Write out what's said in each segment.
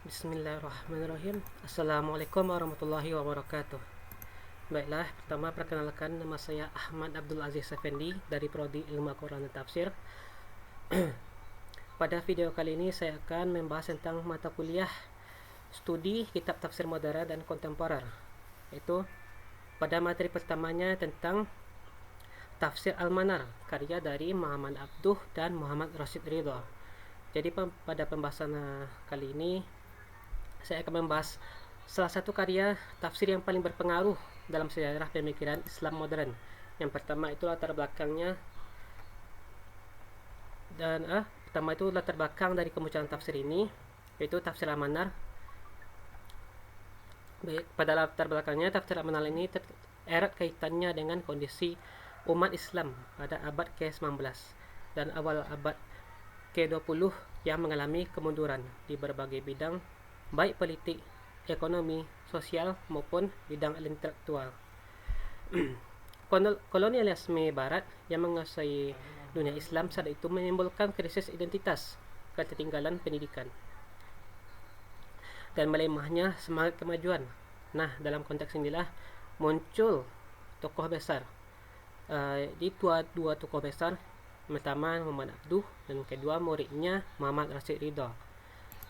Bismillahirrahmanirrahim. Assalamualaikum warahmatullahi wabarakatuh. Baiklah, pertama perkenalkan, nama saya Ahmad Abdul Aziz Effendi dari Prodi Ilmu Al-Quran dan Tafsir. Pada video kali ini saya akan membahas tentang mata kuliah studi kitab tafsir modern dan kontemporer. Itu pada materi pertamanya tentang Tafsir Al-Manar, karya dari Muhammad Abduh dan Muhammad Rashid Ridha. Jadi pada pembahasan kali ini saya akan membahas salah satu karya tafsir yang paling berpengaruh dalam sejarah pemikiran Islam modern. Yang pertama itu latar belakangnya latar belakang dari kemunculan tafsir ini, yaitu Tafsir Al-Manar. Pada latar belakangnya, Tafsir Al-Manar ini erat kaitannya dengan kondisi umat Islam pada abad ke-19 dan awal abad ke-20 yang mengalami kemunduran di berbagai bidang, baik politik, ekonomi, sosial maupun bidang intelektual. Kolonialisme Barat yang menguasai dunia Islam saat itu menimbulkan krisis identitas, ketertinggalan pendidikan, dan melemahnya semangat kemajuan. Nah, dalam konteks inilah muncul tokoh besar. Di dua tokoh besar, pertama Muhammad Abduh dan kedua muridnya Muhammad Rashid Ridha,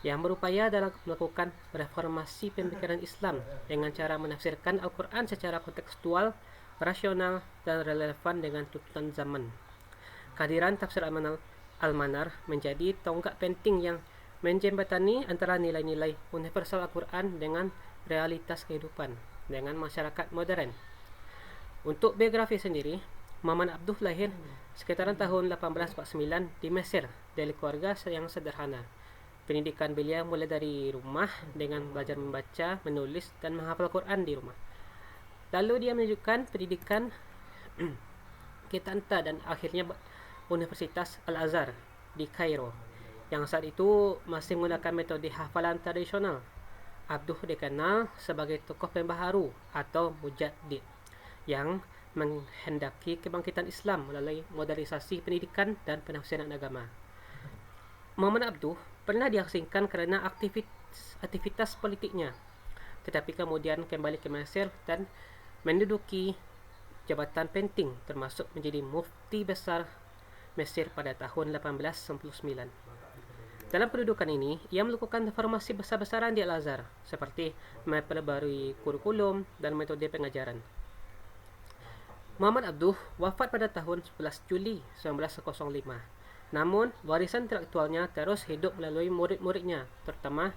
yang berupaya dalam melakukan reformasi pemikiran Islam dengan cara menafsirkan Al-Quran secara kontekstual, rasional, dan relevan dengan tuntutan zaman. Kehadiran Tafsir Al-Manar menjadi tonggak penting yang menjembatani antara nilai-nilai universal Al-Quran dengan realitas kehidupan dengan masyarakat modern. Untuk biografi sendiri, Muhammad Abduh lahir sekitaran tahun 1849 di Mesir dari keluarga yang sederhana. Pendidikan beliau mulai dari rumah dengan belajar membaca, menulis, dan menghafal Quran di rumah. Lalu dia melanjutkan pendidikan ke Tanta dan akhirnya Universitas Al-Azhar di Kairo, yang saat itu masih menggunakan metode hafalan tradisional. Abduh dikenal sebagai tokoh pembaharu atau mujaddid yang menghendaki kebangkitan Islam melalui modernisasi pendidikan dan penafsiran agama. Muhammad Abduh pernah diasingkan karena aktivitas politiknya, tetapi kemudian kembali ke Mesir dan menduduki jabatan penting, termasuk menjadi mufti besar Mesir pada tahun 1899. Dalam pendudukan ini, ia melakukan reformasi besar-besaran di Al-Azhar, seperti memperbarui kurikulum dan metode pengajaran. Muhammad Abduh wafat pada tahun 11 Juli 1905. Namun, warisan intelektualnya terus hidup melalui murid-muridnya, terutama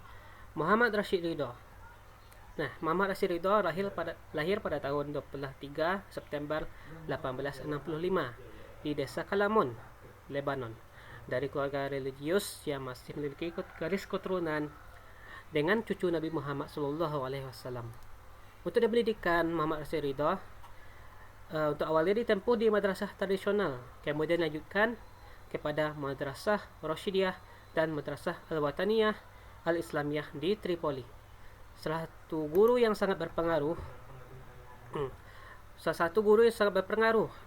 Muhammad Rashid Ridha. Nah, Muhammad Rashid Ridha lahir pada tahun 23 September 1865 di desa Kalamun, Lebanon, dari keluarga religius yang masih memiliki garis keturunan dengan cucu Nabi Muhammad SAW. Untuk pendidikan Muhammad Rashid Ridha, untuk awalnya ditempuh di madrasah tradisional, kemudian dilanjutkan kepada madrasah Rasyidiyah dan madrasah Al-Wataniyah Al-Islamiyah di Tripoli. Salah satu guru yang sangat berpengaruh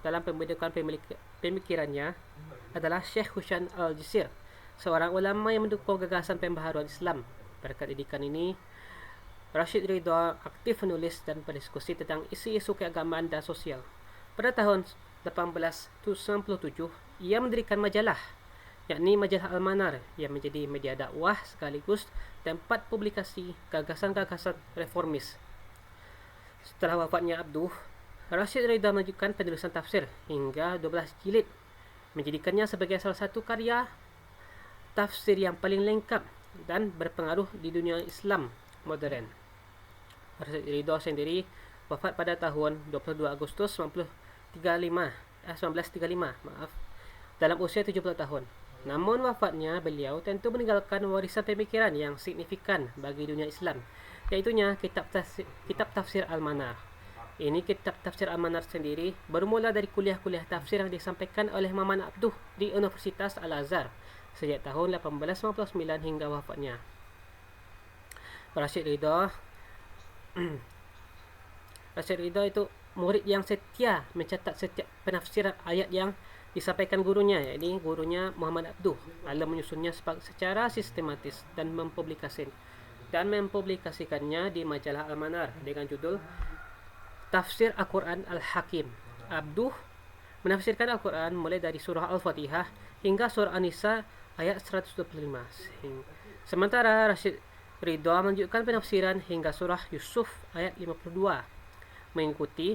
dalam pembentukan pemikirannya adalah Syekh Hushan Al-Jisir, seorang ulama yang mendukung gagasan pembaharuan Islam. Berkat didikan ini, Rashid Ridha aktif menulis dan berdiskusi tentang isu-isu keagamaan dan sosial. Pada tahun 1897, ia mendirikan majalah, yakni Majalah Al-Manar, yang menjadi media dakwah sekaligus tempat publikasi gagasan-gagasan reformis. Setelah wafatnya Abduh, Rashid Ridha melanjutkan penulisan tafsir hingga 12 jilid, menjadikannya sebagai salah satu karya tafsir yang paling lengkap dan berpengaruh di dunia Islam modern. Rashid Ridha sendiri wafat pada tahun 22 Agustus 1935 dalam usia 70 tahun. Namun wafatnya beliau tentu meninggalkan warisan pemikiran yang signifikan bagi dunia Islam, yaitunya kitab tafsir Al-Manar. Ini kitab tafsir Al-Manar sendiri bermula dari kuliah-kuliah tafsir yang disampaikan oleh Muhammad Abduh di Universitas Al-Azhar sejak tahun 1859 hingga wafatnya. Rashid Ridha itu murid yang setia mencatat setiap penafsiran ayat yang disampaikan gurunya, yakni gurunya Muhammad Abduh, lalu menyusunnya secara sistematis dan dan mempublikasikannya di majalah Al-Manar dengan judul Tafsir Al-Quran Al-Hakim. Abduh menafsirkan Al-Quran mulai dari surah Al-Fatihah hingga surah An-Nisa ayat 125. Sementara Rashid Ridha melanjutkan penafsiran hingga surah Yusuf ayat 52 mengikuti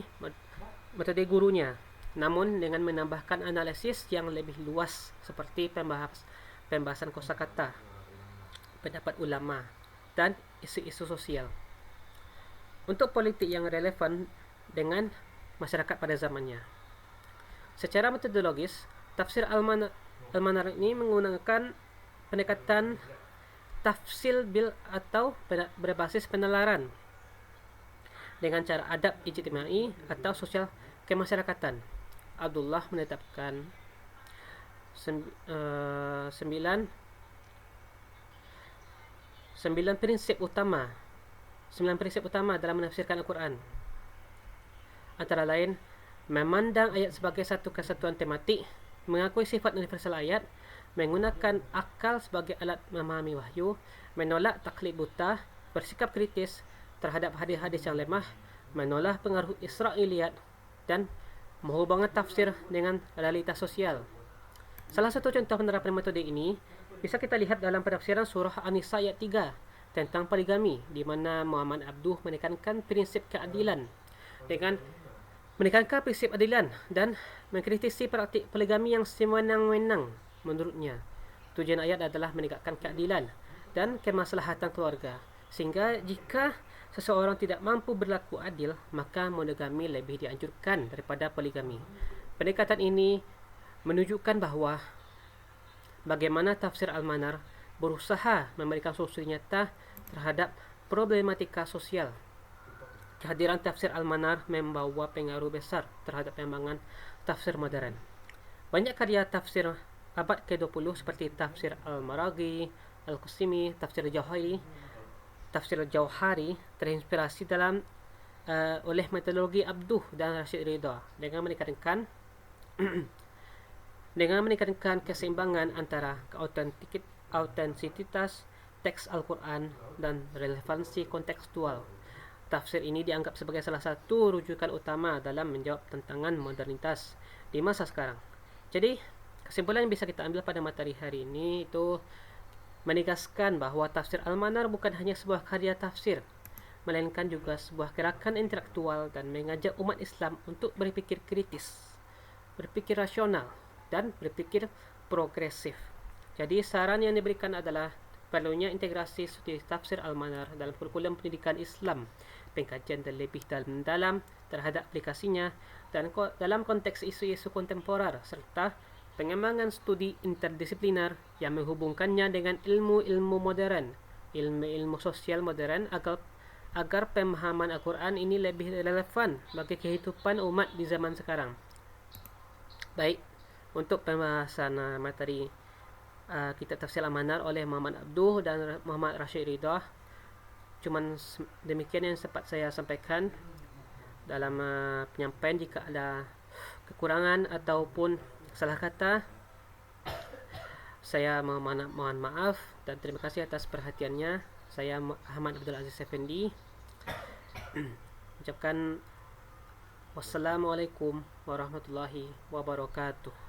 metode gurunya, namun dengan menambahkan analisis yang lebih luas seperti pembahasan kosakata, pendapat ulama, dan isu-isu sosial untuk politik yang relevan dengan masyarakat pada zamannya. Secara metodologis, tafsir Al-Manar ini menggunakan pendekatan tafsil bil atau berbasis penalaran dengan cara adab ijtimai atau sosial kemasyarakatan. Abdullah menetapkan 9 prinsip utama dalam menafsirkan Al-Quran. Antara lain, memandang ayat sebagai satu kesatuan tematik, mengakui sifat universal ayat, menggunakan akal sebagai alat memahami wahyu, menolak taklid buta, bersikap kritis terhadap hadis-hadis yang lemah, menolak pengaruh Israiliyat, dan menghubungkan tafsir dengan realitas sosial. Salah satu contoh penerapan metode ini bisa kita lihat dalam penafsiran surah An-Nisa ayat 3 tentang poligami, di mana Muhammad Abduh menekankan prinsip keadilan dan mengkritisi praktik poligami yang sewenang-wenang. Menurutnya, tujuan ayat adalah menegakkan keadilan dan kemaslahatan keluarga, sehingga jika seseorang tidak mampu berlaku adil, maka monogami lebih dianjurkan daripada poligami. Pendekatan ini menunjukkan bahwa bagaimana tafsir Al-Manar berusaha memberikan solusi nyata terhadap problematika sosial. Kehadiran tafsir Al-Manar membawa pengaruh besar terhadap pengembangan tafsir modern. Banyak karya tafsir abad ke-20 seperti tafsir Al-Maraghi, Al-Qasimi, tafsir Jauhari terinspirasi oleh metodologi Abduh dan Rashid Ridha dengan meningkatkan keseimbangan antara autentisitas teks Al-Quran dan relevansi kontekstual. Tafsir ini dianggap sebagai salah satu rujukan utama dalam menjawab tantangan modernitas di masa sekarang. Jadi, kesimpulan yang bisa kita ambil pada materi hari ini itu menegaskan bahwa tafsir Al-Manar bukan hanya sebuah karya tafsir, melainkan juga sebuah gerakan intelektual dan mengajak umat Islam untuk berpikir kritis, berpikir rasional, dan berpikir progresif. Jadi saran yang diberikan adalah perlunya integrasi studi tafsir Al-Manar dalam kurikulum pendidikan Islam, pengkajian lebih dalam terhadap aplikasinya dan dalam konteks isu-isu kontemporer, serta pengembangan studi interdisipliner yang menghubungkannya dengan ilmu-ilmu modern, ilmu sosial modern agar pemahaman Al-Quran ini lebih relevan bagi kehidupan umat di zaman sekarang. Baik, untuk pembahasan materi kitab tafsir Al-Manar oleh Muhammad Abduh dan Muhammad Rashid Ridha, cuman demikian yang sempat saya sampaikan. Dalam penyampaian, jika ada kekurangan ataupun salah kata, saya mohon maaf dan terima kasih atas perhatiannya. Saya Ahmad Abdul Aziz Effendi ucapkan wassalamualaikum warahmatullahi wabarakatuh.